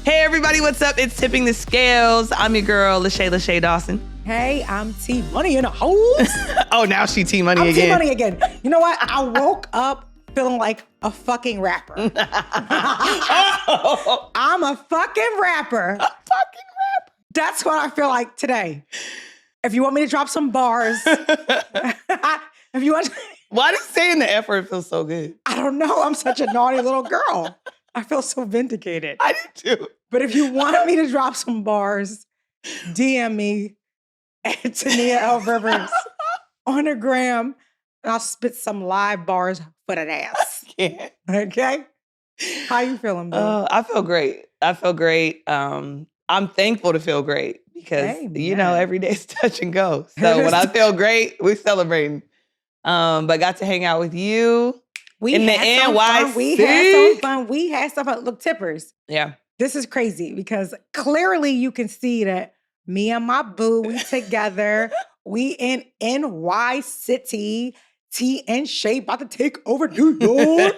Hey everybody, what's up? It's Tipping the Scales. I'm your girl, Lachey Dawson. Hey, I'm T Money in the house. Oh, now she T Money I'm again. T Money again. You know what? I woke up feeling like a fucking rapper. I'm a fucking rapper. That's what I feel like today. If you want me to drop some bars, if you want, Why does saying the F word feel so good? I don't know. I'm such a naughty little girl. I feel so vindicated. I do too. But if you want me to drop some bars, DM me at Tania L. Rivers on the gram, and I'll spit some live bars for that ass. Yeah. Okay? How you feeling, boo? I feel great. I'm thankful to feel great because, every day's touch and go. So when I feel great, we're celebrating. But got to hang out with you. We in the had some fun. We had some fun. Look, tippers. Yeah. This is crazy because clearly you can see that me and my boo, we together. We in NY City. T and Shay about to take over New York.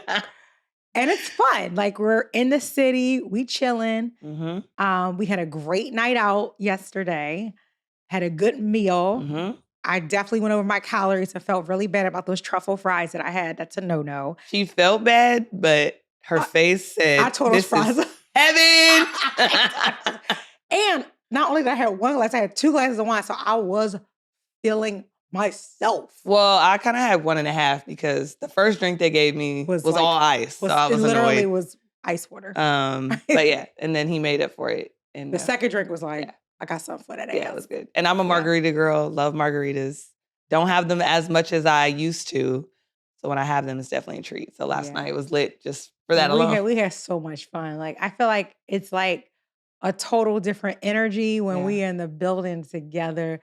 And it's fun. Like, we're in the city. We chilling. Mm-hmm. We had a great night out yesterday. Had a good meal. Mm-hmm. I definitely went over my calories and felt really bad about those truffle fries that I had. That's a no-no. She felt bad, but her face said, I told those fries. Heaven! And not only did I have one glass, I had 2 glasses of wine. So I was feeling myself. Well, I kind of had 1.5 because the first drink they gave me was like, all ice. So I was it literally annoyed. was ice water. But yeah, and then he made up for it. And the second drink was like, I got something for that ass. Yeah, it was good. And I'm a margarita girl. Love margaritas. Don't have them as much as I used to. So when I have them, it's definitely a treat. So last night was lit just for that alone. We had so much fun. Like, I feel like it's like a total different energy when we are in the building together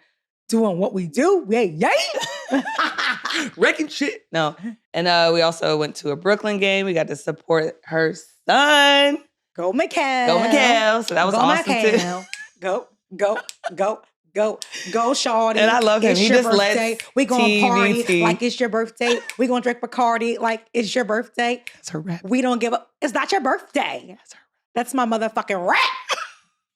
doing what we do. Yay. Wrecking shit. No. And we also went to a Brooklyn game. We got to support her son. Go Mikhail. Go Mikhail. So that was awesome too. Go, shawty. And I love him. It's He your just birthday. lets We gonna party TBT. like it's your birthday. We gonna drink Bacardi like it's your birthday. That's her rap. We don't give up. It's not your birthday. That's my motherfucking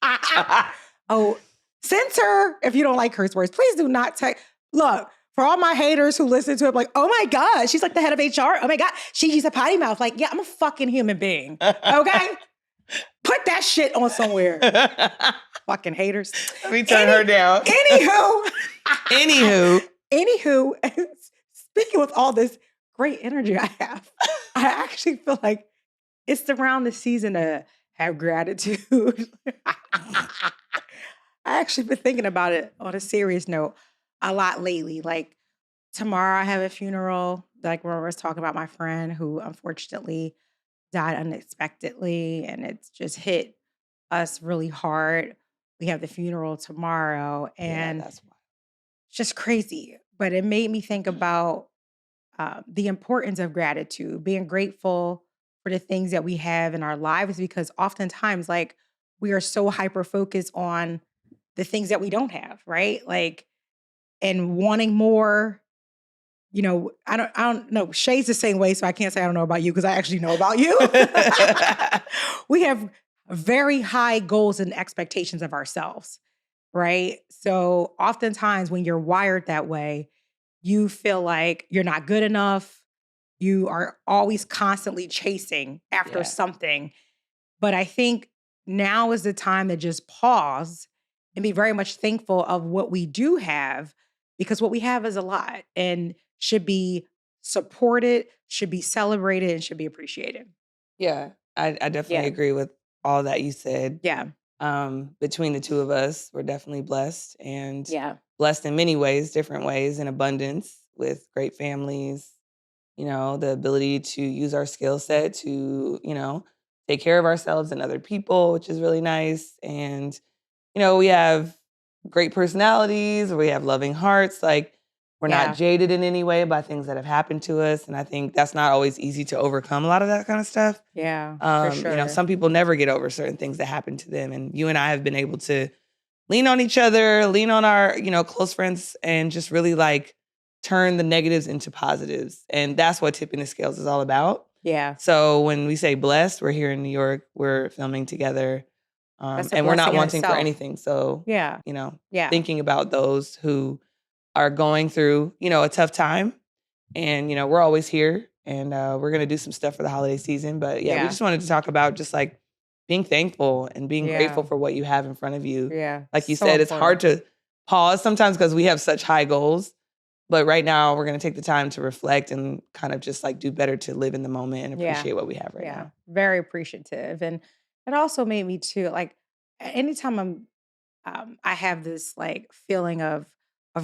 rap. Oh, censor if you don't like curse words. Please do not take. Look, for all my haters who listen to it, like, oh my God, she's like the head of HR. Oh my God, she's a potty mouth. Like, yeah, I'm a fucking human being. Okay? Put that shit on somewhere. Fucking haters. Let me turn her down. Anywho, speaking with all this great energy I have, I actually feel like it's around the season to have gratitude. I actually been thinking about it on a serious note a lot lately. Like, tomorrow I have a funeral. Like, where I was talking about my friend who unfortunately died unexpectedly, and it's just hit us really hard. We have the funeral tomorrow, and that's wild. It's just crazy. But it made me think about the importance of gratitude, being grateful for the things that we have in our lives, because oftentimes, like, we are so hyper-focused on the things that we don't have, right? Like, and wanting more. You know, I don't know. Shay's the same way, so I can't say I don't know about you because I actually know about you. We have very high goals and expectations of ourselves, right? So oftentimes when you're wired that way, you feel like you're not good enough. You are always constantly chasing after something. But I think now is the time to just pause and be very much thankful of what we do have, because what we have is a lot and should be supported, should be celebrated, and should be appreciated. Yeah, I definitely agree with all that you said. Yeah. Between the two of us, we're definitely blessed, and blessed in many ways, different ways, in abundance, with great families, the ability to use our skill set to, take care of ourselves and other people, which is really nice. And, we have great personalities, we have loving hearts. Like, we're not jaded in any way by things that have happened to us. And I think that's not always easy to overcome, a lot of that kind of stuff. Yeah, for sure. Some people never get over certain things that happen to them. And you and I have been able to lean on each other, lean on our, close friends, and just really like turn the negatives into positives. And that's what Tipping the Scales is all about. Yeah. So when we say blessed, we're here in New York, we're filming together. That's a And we're not blessing in wanting for itself. anything. So, Yeah. you know, Yeah. thinking about those who are going through, a tough time. And, we're always here and we're going to do some stuff for the holiday season. But yeah, we Yeah. just wanted to talk about just like being thankful and being grateful Yeah. for what you have in front of you. Yeah. Like you So said, it's hard important. to pause sometimes because we have such high goals. But right now, we're going to take the time to reflect and kind of just like do better to live in the moment and Yeah. appreciate what we have right Yeah. now. Very appreciative. And it also made me too, like anytime I have this like feeling of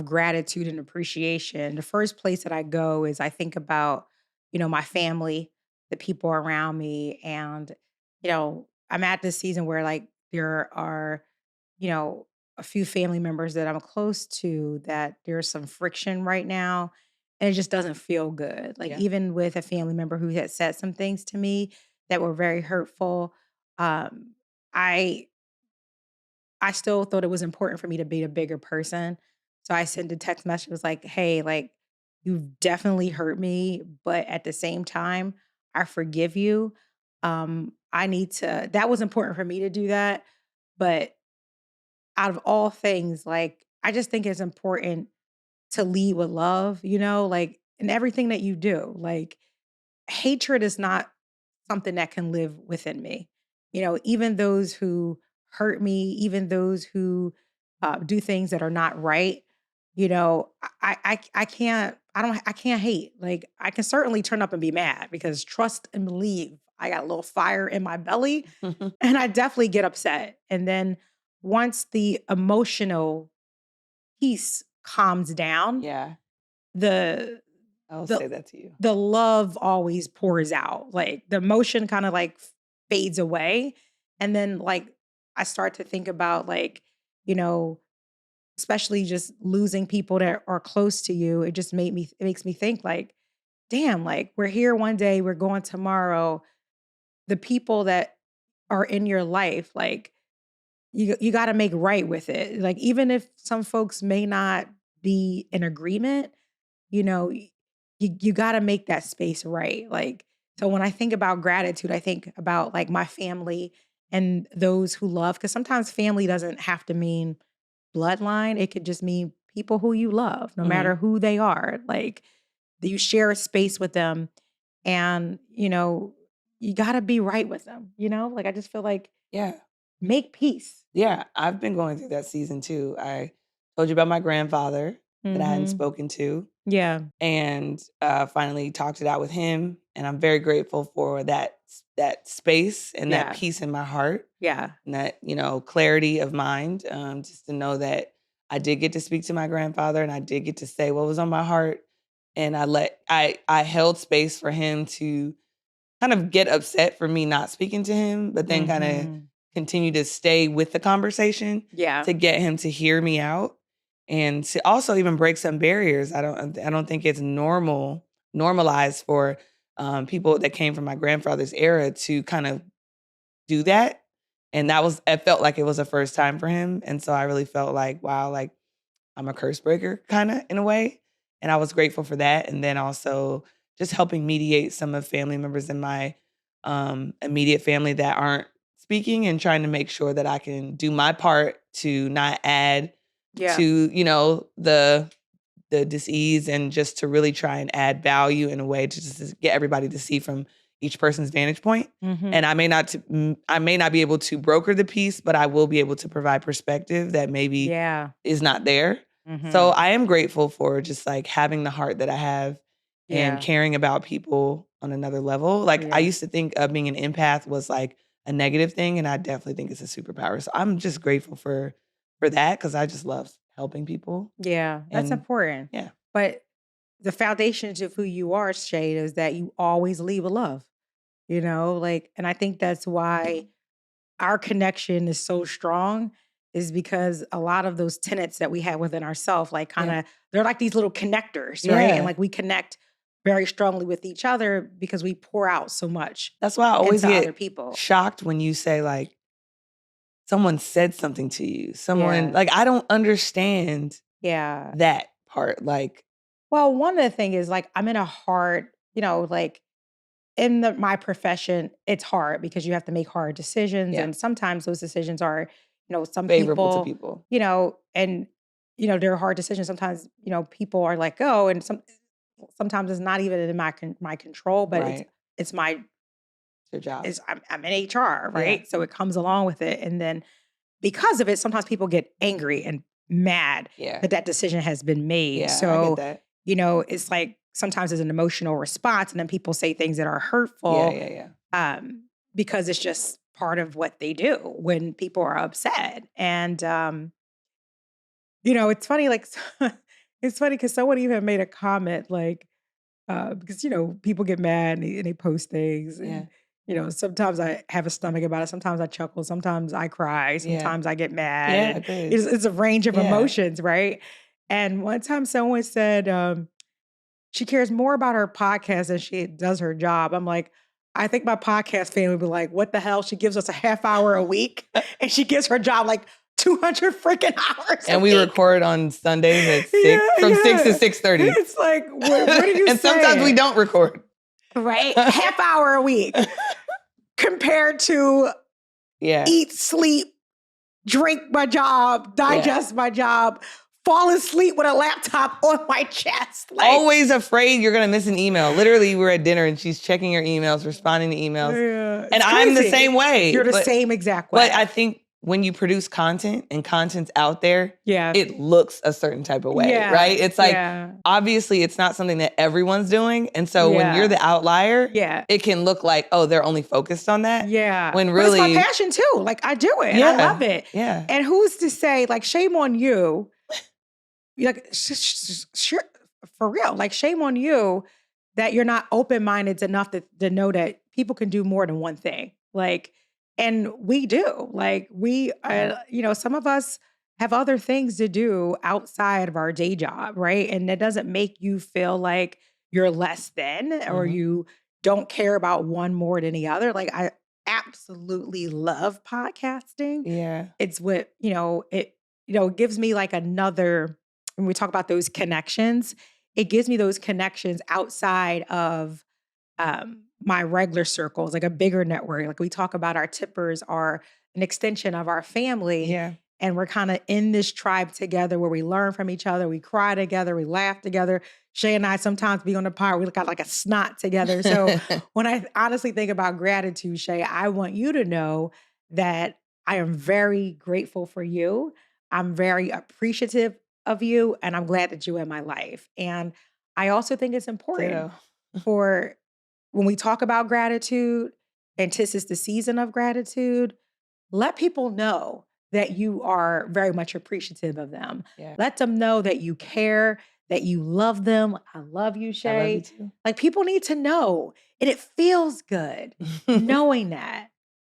gratitude and appreciation. The first place that I go is I think about, my family, the people around me, and I'm at this season where like there are, you know, a few family members that I'm close to that there's some friction right now. And it just doesn't feel good. Like Yeah. even with a family member who had said some things to me that were very hurtful, um, I I still thought it was important for me to be a bigger person. So I sent a text message, was like, hey, like, you've definitely hurt me, but at the same time, I forgive you. I need to, that was important for me to do that. But out of all things, like, I just think it's important to lead with love, like in everything that you do. Like, hatred is not something that can live within me. Even those who hurt me, even those who do things that are not right, I can't, I can't hate. Like I can certainly turn up and be mad because trust and believe I got a little fire in my belly and I definitely get upset. And then once the emotional piece calms down, Yeah. the I'll the say that to you. the love always pours out. Like the emotion kind of like fades away. And then like I start to think about like, you know, especially just losing people that are close to you. It makes me think like, damn, like we're here one day, we're going tomorrow. The people that are in your life, like you got to make right with it. Like even if some folks may not be in agreement, you got to make that space right. Like, so when I think about gratitude, I think about like my family and those who love, because sometimes family doesn't have to mean bloodline. It could just mean people who you love, no matter Mhm. who they are. Like, you share a space with them and, you got to be right with them, Like, I just feel like Yeah. make peace. Yeah. I've been going through that season too. I told you about my grandfather that I hadn't Mhm. spoken to Yeah. and finally talked it out with him. And I'm very grateful for that space and that Yeah. peace in my heart Yeah. and that, clarity of mind, just to know that I did get to speak to my grandfather and I did get to say what was on my heart. And I held space for him to kind of get upset for me not speaking to him, but then kinda Mhm. continue to stay with the conversation Yeah. to get him to hear me out and to also even break some barriers. I don't think it's normalized for, people that came from my grandfather's era to kind of do that, and it felt like it was a first time for him, and so I really felt like, wow, like, I'm a curse breaker kinda in a way, and I was grateful for that, and then also just helping mediate some of family members in my, immediate family that aren't speaking and trying to make sure that I can do my part to not add to, Yeah. the dis-ease and just to really try and add value in a way to just to get everybody to see from each person's vantage point. Mhm. And I may not be able to broker the peace, but I will be able to provide perspective that maybe Yeah. is not there. So Mhm. I am grateful for just like having the heart that I have and Yeah. caring about people on another level. Like I Yeah. used to think of being an empath was like a negative thing, and I definitely think it's a superpower. So I'm just grateful for that because I just love helping people. Yeah. That's And important. yeah. But the foundation of who you are, Shade, is that you always leave with love. Like, and I think that's why our connection is so strong, is because a lot of those tenets that we have within ourselves, like kind Yeah. of, they're like these little connectors, right? And Yeah. like we connect very strongly with each other because we pour out so much That's why I always into other get people. shocked when you say, like, someone said something to you. Someone Yeah. like, I don't understand Yeah. that part. Like Well, one of the thing is like I'm in a hard, like in my profession, it's hard because you have to make hard decisions. Yeah. And sometimes those decisions are, some Favorable to people, people. and, they're hard decisions. Sometimes, people are let go and sometimes it's not even in my control, but Right. it's my, It's your job. I'm in HR, Yeah. right? So it comes along with it. And then because of it, sometimes people get angry and mad Yeah. that decision has been made. Yeah, I get So, that. it's like sometimes it's an emotional response, and then people say things that are Yeah, hurtful, yeah, yeah. because it's just part of what they do when people are upset. And it's funny, like it's funny because someone even made a comment like, because people get mad and they post things, Yeah. and sometimes I have a stomach about it, sometimes I chuckle, sometimes I cry, Yeah. sometimes I get mad, Yeah, and good. it's a range of Yeah. emotions, right? And one time someone said she cares more about her podcast than she does her job. I'm like, I think my podcast family would be like, what the hell? She gives us a half hour a week and she gives her job like 200 freaking hours a And we week. record on Sundays at 6, Yeah, from 6 to yeah. 6:30. It's like, what are you And sometimes we saying? don't record. Right? Half hour a week compared to Yeah. eat, sleep, drink my job, Yeah. digest my job, fall asleep with a laptop on my chest. Like, Always afraid you're going to miss an email. Literally, we're at dinner and she's checking her emails, responding to emails. yeah, And it's I'm the crazy. same way. You're the same exact way. But I think when you produce content and content's out there, Yeah. it looks a certain type of way, Yeah, right? It's like, yeah. obviously it's not something that everyone's doing. And so when you're the outlier, Yeah. it can look like, oh, they're only focused on that. Yeah. When But it's my really, passion too. Like I do it and I love it. yeah. And who's to say, like, shame on you? Like, for real, like, shame on you that you're not open-minded enough to know that people can do more than one thing. Like, and we do. Like, some of us have other things to do outside of our day job, right? And that doesn't make you feel like you're less than or Mhm. you don't care about one more than the other. Like, I absolutely love podcasting. Yeah. It's what, it gives me like another, when we talk about those connections, it gives me those connections outside of my regular circles, like a bigger network. Like we talk about our tippers are an extension of our family. Yeah. And we're kind of in this tribe together where we learn from each other. We cry together. We laugh together. Shay and I sometimes be on the pod. We look out like a snot together. So when I honestly think about gratitude, Shay, I want you to know that I am very grateful for you. I'm very appreciative of you. And I'm glad that you're in my life. And I also think it's important Ditto. for when we talk about gratitude and 'tis is the season of gratitude, let people know that you are very much appreciative of them. Yeah. Let them know that you care, that you love them. I love you, I love you Shay. too. Like people need to know. And it feels good knowing that,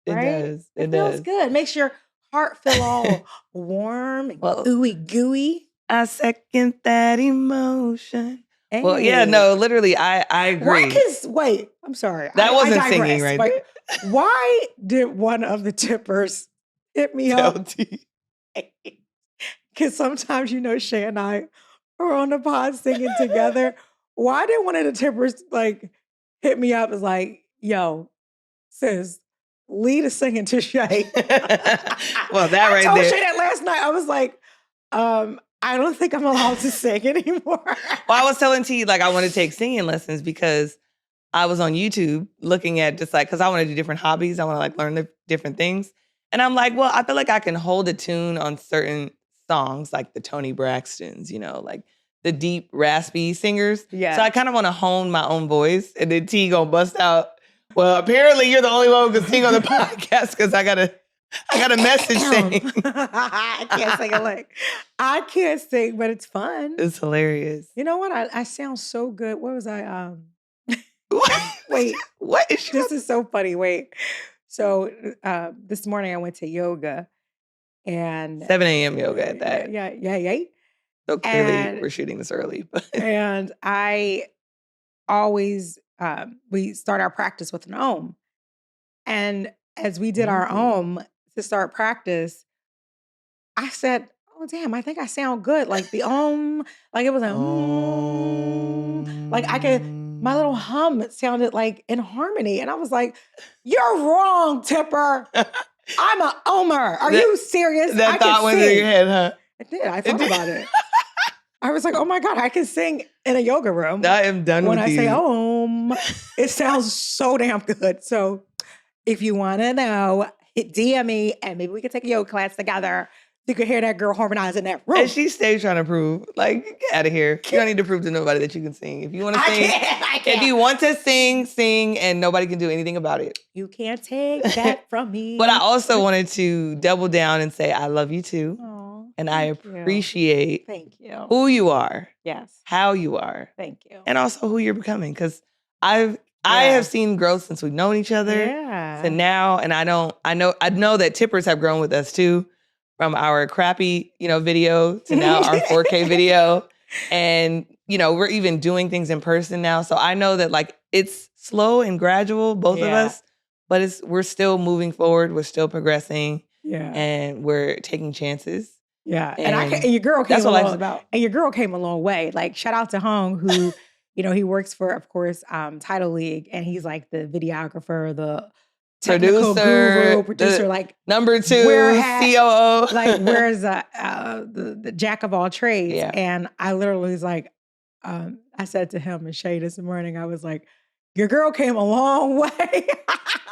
It right? does. It It feels does. good. Makes your heart feel all warm and Well, ooey gooey. I second that emotion. Well, yeah, Hey. no, literally, I agree. Wait, I'm sorry. That I wasn't singing digress. right Like, there. why did one of the tippers hit me Tell up? T. Because sometimes, Shay and I are on the pod singing together. Why did one of the tippers like hit me up? Is like, yo, sis, lead a singing to Shay. Well, that I right told there. Shay that last night. I was like, I don't think I'm allowed to sing anymore. Well, I was telling T, like, I want to take singing lessons because I was on YouTube looking at just like, because I want to do different hobbies. I want to like learn the different things. And I'm like, well, I feel like I can hold a tune on certain songs, like the Tony Braxtons, like the deep, raspy singers. Yeah. So I kind of want to hone my own voice. And then T gonna bust out, well, apparently you're the only one who can sing on the podcast because I got a message saying. I can't sing a lick. I can't sing, but it's fun. It's hilarious. You know what? I sound so good. What was I? Wait, what is she? This is so funny. Wait. So this morning I went to yoga and 7 a.m. yoga at that. Yeah. So clearly we're shooting this early. But and I always we start our practice with an om. And as we did our om to start practice, I said, oh damn, I think I sound good. Like the like it was like, like I could my little hum sounded like in harmony. And I was like, you're wrong, Tipper. I'm a Omer. Are you serious? That I thought can went sing. through your head, huh? I did. I thought about it. I was like, oh my God, I can sing in a yoga room. I am done When with I say you. it sounds so damn good. So if you want to know, hit DM me and maybe we can take a yoga class together. You can hear that girl harmonize in that room. And she stays trying to prove, like, get out of here. You don't need to prove to nobody that you can sing. If you want to sing, I can't. if you want to sing, sing, and nobody can do anything about it. You can't take that from me. But I also wanted to double down and say, I love you too. Aw, And I appreciate Thank you. who you are, Yes. how you are, Thank you. and also who you're becoming. Because I have seen growth since we've known each other to now, and I know that tippers have grown with us too, from our crappy video to now our 4K video, and we're even doing things in person now. So I know that like it's slow and gradual, both of us, but we're still moving forward, we're still progressing, and we're taking chances. Yeah, and your girl came that's what life's about. And your girl came a long way. Like shout out to Hung, who he works for, of course, Title League, and he's like the videographer, the technical guru, producer, like number 2 COO, like wears the jack of all trades. Yeah. And I literally was like, I said to him and Shay this morning, I was like, your girl came a long way.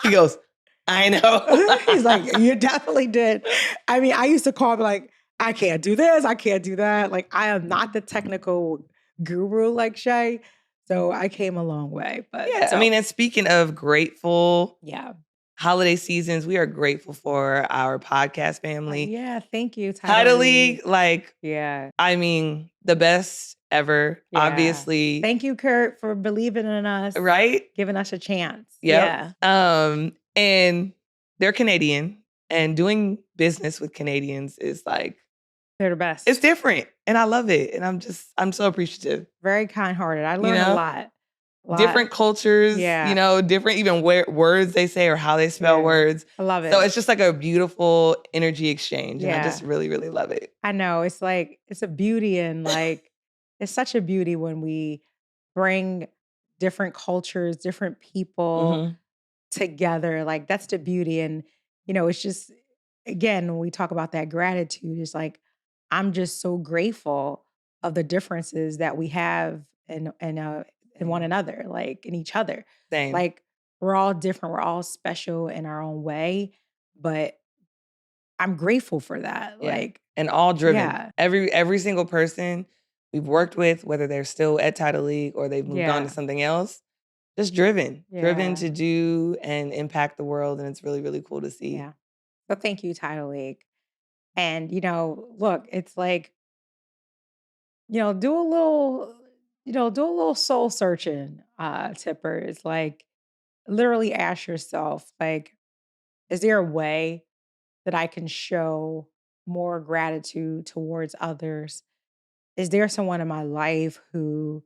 He goes, I know. He's like, you definitely did. I mean, I used to call him like, I can't do this, I can't do that. Like, I am not the technical guru like Shay. So I came a long way. But I mean, and speaking of grateful, holiday seasons, we are grateful for our podcast family. Thank you, Title League. Like, I mean, the best ever, obviously. Thank you, Kurt, for believing in us. Right? Giving us a chance. Yep. Yeah. And they're Canadian, and doing business with Canadians is like, they're the best. It's different, and I love it, and I'm so appreciative. Very kind-hearted. I learned a lot. Different cultures, different even words they say or how they spell words. I love it. So it's just like a beautiful energy exchange, and I just really, really love it. I know. It's like, it's a beauty, and like, it's such a beauty when we bring different cultures, different people together. Like, that's the beauty. And, it's just, again, when we talk about that gratitude, it's like, I'm just so grateful of the differences that we have in one another, like in each other. Same. Like, we're all different. We're all special in our own way, but I'm grateful for that. Yeah. Like, and all driven. Yeah. Every single person we've worked with, whether they're still at Title League or they've moved on to something else, just driven to do and impact the world. And it's really, really cool to see. Yeah. So thank you, Title League. And, look, it's like, do a little soul searching, Tipper. It's like, literally ask yourself, like, is there a way that I can show more gratitude towards others? Is there someone in my life who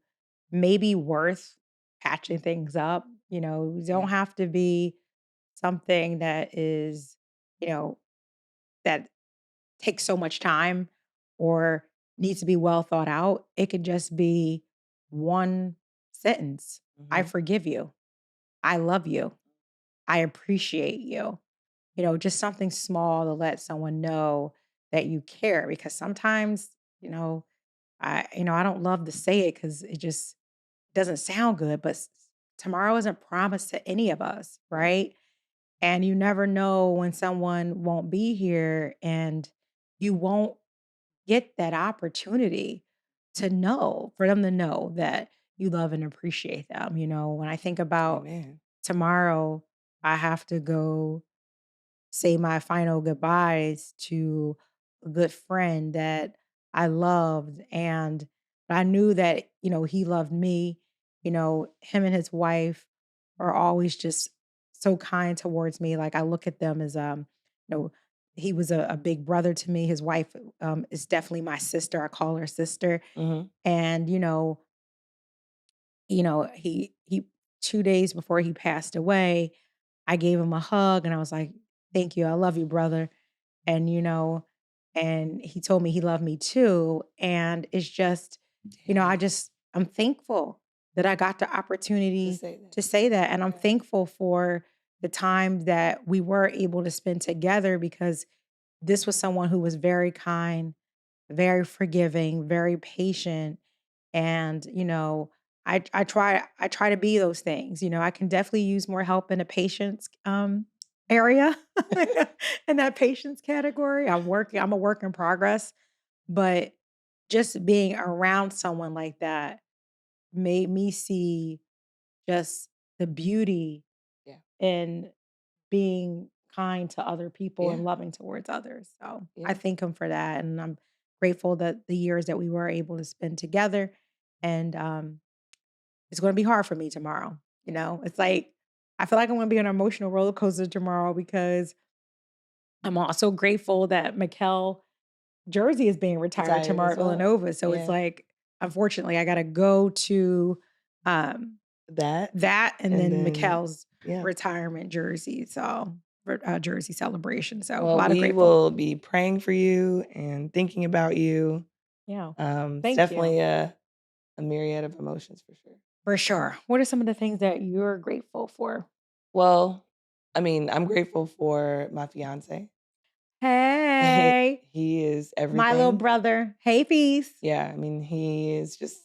may be worth patching things up? Don't have to be something that is, that takes so much time or needs to be well thought out. It could just be one sentence. I forgive you. I love you. I appreciate you. Just something small to let someone know that you care, because sometimes, I don't love to say it because it just doesn't sound good, but tomorrow isn't promised to any of us, right? And you never know when someone won't be here, and you won't get that opportunity to know, for them to know that you love and appreciate them. When I think about tomorrow, I have to go say my final goodbyes to a good friend that I loved, and I knew that, he loved me. Him and his wife are always just so kind towards me. Like, I look at them as he was a big brother to me. His wife is definitely my sister. I call her sister. And he 2 days before he passed away, I gave him a hug and I was like, thank you. I love you, brother. And, and he told me he loved me too. And it's just, I'm thankful that I got the To opportunity say that. to say that. And I'm Yeah. thankful for the time that we were able to spend together because this was someone who was very kind, very forgiving, very patient. And, I try to be those things. I can definitely use more help in the patience area in that patience category. I'm a work in progress, but just being around someone like that made me see just the beauty Yeah. in being kind to other people and Yeah. loving towards others. So I Yeah. thank him for that. And I'm grateful that the years that we were able to spend together. And it's going to be hard for me tomorrow. It's like, I feel like I'm going to be on an emotional roller coaster tomorrow because I'm also grateful that Mikkel jersey is being retired Retired tomorrow as at well. Villanova. So it's Yeah. like, unfortunately, I got to go to um, That that and and then then Mikkel's yeah. retirement jersey. So, jersey celebration. So, a Well, lot of we grateful. will be praying for you and thinking about you. Yeah. It's Thank you. definitely a myriad of emotions for sure. For sure. What are some of the things that you're grateful for? Well, I mean, I'm grateful for my fiance. Hey, He is my little everything. brother. Hey, peace. Yeah, I mean, he is just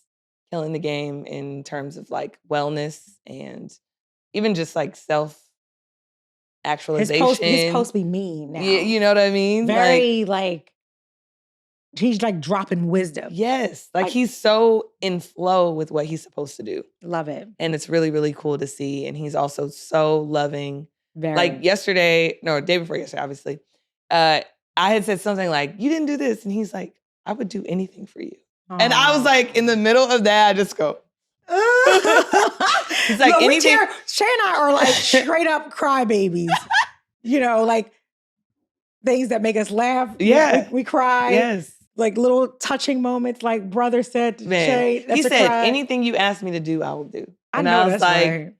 killing the game in terms of like wellness and even just like self His actualization. post be mean Yeah, now. you know what I mean? Like, Very like he's like dropping wisdom. yes, like Like, he's so in flow with what he's supposed to do. love it. And it's really, really cool to see. And he's also so loving. Like Very. yesterday, no, day before yesterday, obviously, uh, I had said something like, "You didn't do this." And he's like, "I would do anything for you." And I was like, in the Aw. middle of that, I just go, he's like, Look, anything. Shay and I are like straight up crybabies. Like things that make us laugh. Yeah. We cry. Yes. Like little touching moments, like brother said to Man. Shay, He that's a said, cry. anything you ask me to do, I will do. I And know I was that's like, right.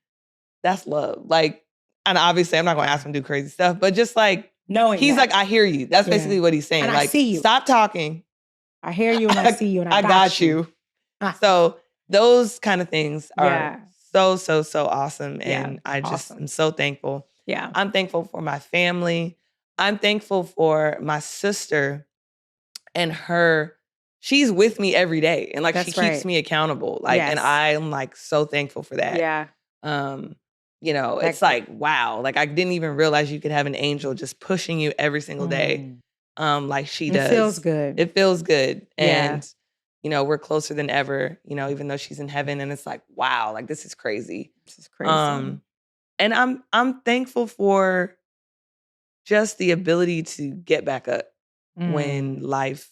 that's love. Like, and obviously I'm not gonna ask him to do crazy stuff, but just like, Knowing he's like, that. I hear you. That's Yeah. basically what he's And saying. I Like, see you. stop talking. I hear you and I see you and I I got got you. you. Ah, So those kind of things are yeah. so, so, so awesome. Yeah. And I just am Awesome. so thankful. Yeah. I'm thankful for my family. I'm thankful for my sister and she's with me every day. And like she That's keeps right. me accountable. Like, and Yes. I'm like so thankful for that. Yeah. Um, That it's like, wow, like I didn't even realize you could have an angel just pushing you every single day, mm, like she it feels does. good. It feels good. Yeah. And, we're closer than ever, even though she's in heaven and it's like, wow, like this is crazy. This is crazy. Um, and I'm thankful for just the ability to get back up when Mm. life,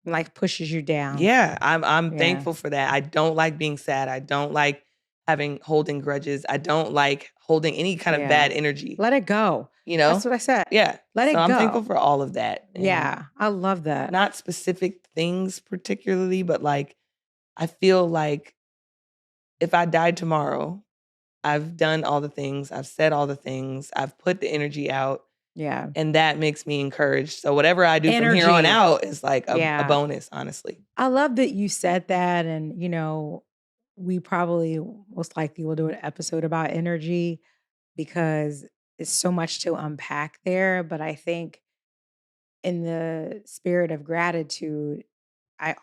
Life pushes you down. yeah, I'm Yeah. thankful for that. I don't like being sad. I don't like holding grudges. I don't like holding any kind of Yeah. bad energy, Let it go. you know? That's what I said. Yeah. Let So it I'm thankful go. for all of that and Yeah. I love that. not specific things particularly, but like I feel like if I died tomorrow, I've done all the things, I've said all the things, I've put the energy out, Yeah. and that makes me encouraged. So whatever I do from here on Energy. out is like a Yeah. bonus, honestly. I love that you said that. And, we probably most likely will do an episode about energy because it's so much to unpack there. But I think in the spirit of gratitude, I'm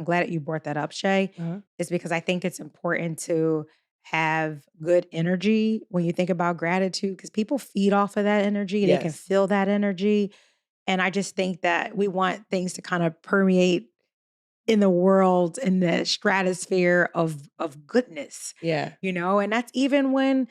glad that you brought that up, Shay, Uh-huh. is because I think it's important to have good energy when you think about gratitude because people feed off of that energy. They can Yes. feel that energy. And I just think that we want things to kind of permeate in the world in the stratosphere of goodness, Yeah. and that's even when,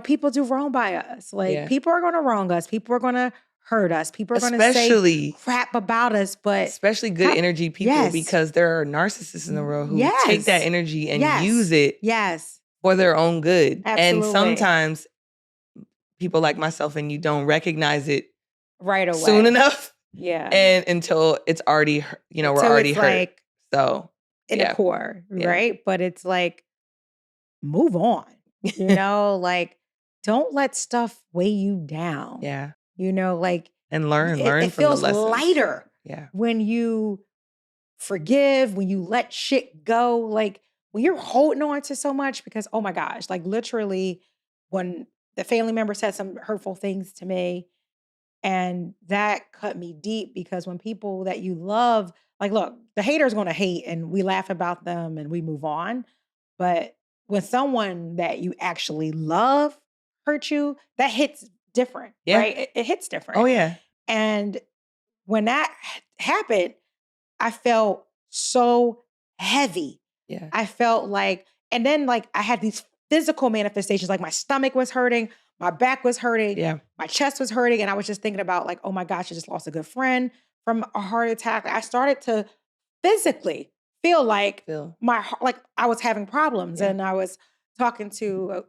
people do wrong by us. Like Yeah. people are going to wrong us. People are going to hurt us. People are going to say Especially crap about us, but especially good top, energy people yes, because there are narcissists in the world who take that yes, energy and use yes, it yes, for their own good. And absolutely. sometimes people like myself and you don't recognize it Right soon away. enough Yeah. and until it's already, we're So already it's hurt. like So, in a yeah. core, Yeah. right? But it's like, move on, like don't let stuff weigh you down. Yeah. Like And it learn from the feels lessons. lighter Yeah. when you forgive, when you let shit go. Like when you're holding on to so much because, oh my gosh, like literally when the family member said some hurtful things to me, and that cut me deep because when people that you love, like, look, the hater's gonna hate and we laugh about them and we move on. But when someone that you actually love hurt you, that hits different, Yeah. right? It hits Oh, different. yeah. And when that happened, I felt so heavy. Yeah. I felt like, and then like I had these physical manifestations, like my stomach was hurting, my back was hurting, Yeah. my chest was hurting. And I was just thinking about, like, oh my gosh, I just lost a good friend from a heart attack. I started to physically feel like Feel. like I was having problems. Yeah. And I was talking to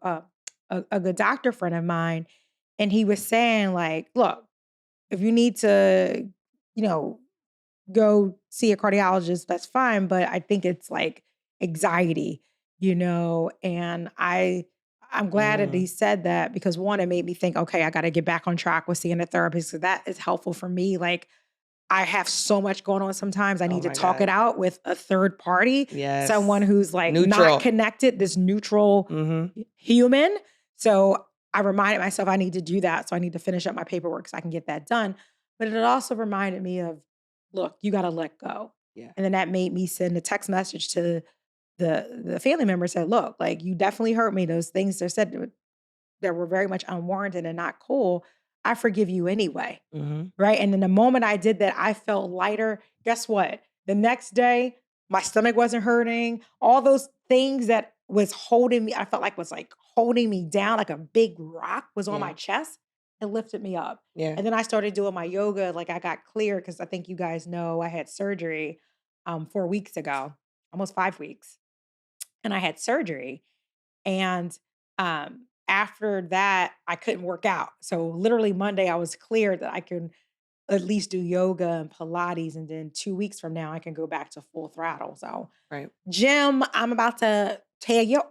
a good doctor friend of mine, and he was saying, like, look, if you need to, you know, go see a cardiologist, that's fine. But I think it's like anxiety, and I'm glad that he Mm. said that because one, it made me think, okay, I got to get back on track with seeing a therapist. So that is helpful for me. Like I have so much going on sometimes. I Oh need to my talk it God. out with a third party, someone Yes. who's like not Neutral. connected, this neutral Mhm. human. So I reminded myself I need to do that. So I need to finish up my paperwork so I can get that done. But it also reminded me of, look, you got to let go. Yeah. And then that made me send a text message to the family member, said, look, like you definitely hurt me. Those things they said that were very much unwarranted and not cool. I forgive you anyway. Mhm. Right. And then the moment I did that, I felt lighter. Guess what? The next day, my stomach wasn't hurting. All those things that was holding me, I felt like was like holding me down, like a big rock was on Yeah. my chest. It lifted me up. Yeah. And then I started doing my yoga. Like I got clear because I think you guys know I had surgery 4 weeks ago, almost 5 weeks. And I had surgery. And after that, I couldn't work out. So literally Monday, I was clear that I can at least do yoga and Pilates. And then 2 weeks from now, I can go back to full throttle. So, Right. gym, I'm about to tear your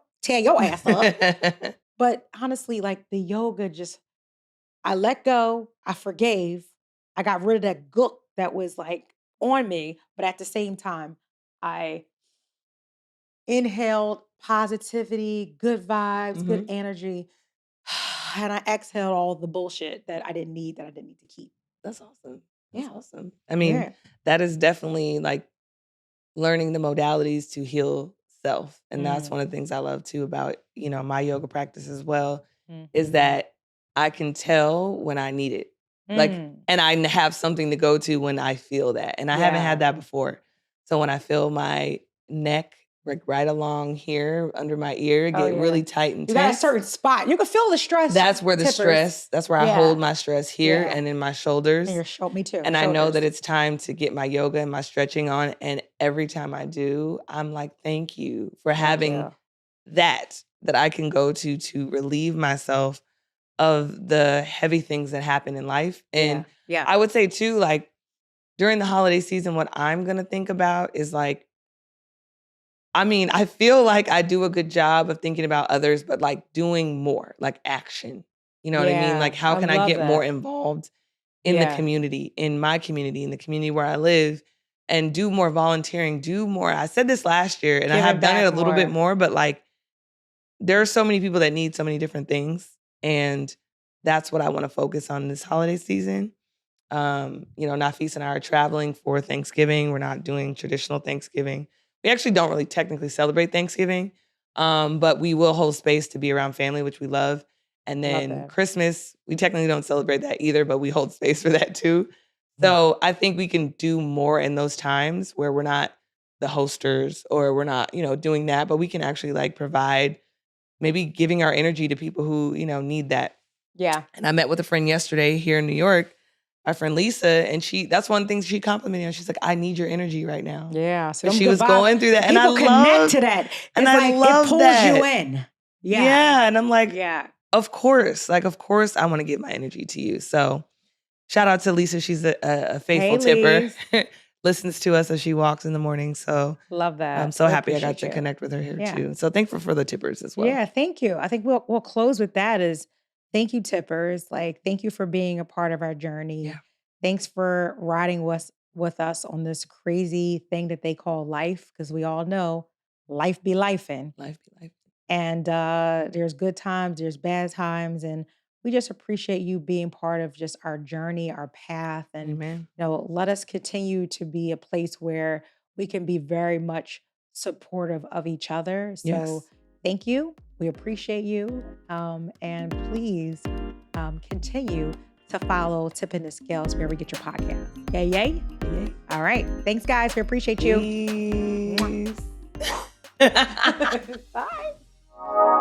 ass up. But honestly, like the yoga, just I let go, I forgave, I got rid of that gook that was like on me. But at the same time, I inhaled positivity, good vibes, good Mhm. energy, and I exhaled all the bullshit that I didn't need, that I didn't need to keep. That's awesome. That's Yeah. awesome. I mean, Yeah. that is definitely, like, learning the modalities to heal self, and that's one of the Mhm. things I love too about, my yoga practice as well, is Mhm. that I can tell when I need it. Like, Mm. and have something to go to when I feel that, and I haven't had Yeah. that before. So when I feel my neck, like, right along here under my ear Oh, get yeah. really tight and You got a tense, certain spot. You can feel the stress, tippers. that's where I hold Yeah. my stress here Yeah. and in my And shoulders, me too. and I know that Shoulders. it's time to get my yoga and my stretching on, and every time I do, I'm like, "Thank you for Thank having you. that I can go to relieve myself of the heavy things that happen in life." And Yeah. Yeah. I would say too, like, during the holiday season, what I'm gonna think about is, like, I mean, I feel like I do a good job of thinking about others, but, like, doing more, like, action. You know what I mean? Like, Yeah. how I can I love get more that. involved in the Yeah. community, in the community where I live, and do more volunteering, do more. I said this last year, and I Giving have done it back a little bit more. more, but, like, there are so many people that need so many different things, and that's what I wanna focus on this holiday season. Nafis and I are traveling for Thanksgiving. We're not doing traditional Thanksgiving. We actually don't really technically celebrate Thanksgiving, but we will hold space to be around family, which we love. And Love then that. Christmas, we technically don't celebrate that either, but we hold space for that too. Mm. So I think we can do more in those times where we're not the hosters or we're not, doing that, but we can actually like provide maybe giving our energy to people who, need that. Yeah. And I met with a friend yesterday here in New York, my friend Lisa, and that's one thing she complimented me on. She's like, "I need your energy right now." Yeah. So 'Cause them she good was vibes. going through that, and People connect to that. It's like it pulls you that. in. Yeah. Yeah, and I'm like, Yeah. of course I wanna give my energy to you." So, shout out to Lisa, she's a Hey, faithful tipper, Lise. listens to us as she walks in the morning, so Love I'm that. so We happy I got appreciate to you. connect with her here Yeah. too. So thankful for the tippers as well. Yeah. Thank you. I think we'll close with that is thank you, tippers. Like, thank you for being a part of our journey. Yeah. Thanks for riding with us on this crazy thing that they call life, because we all know life be lifing. Life be life. And there's good times, there's bad times, and we just appreciate you being part of just our journey, our path, and Amen. let us continue to be a place where we can be very much supportive of each other. So Yes. thank you. We appreciate you, and please continue to follow Tipping the Scales wherever you get your podcast. Yay, yay. Yay. All right. Thanks, guys. We appreciate you. Peace. Bye.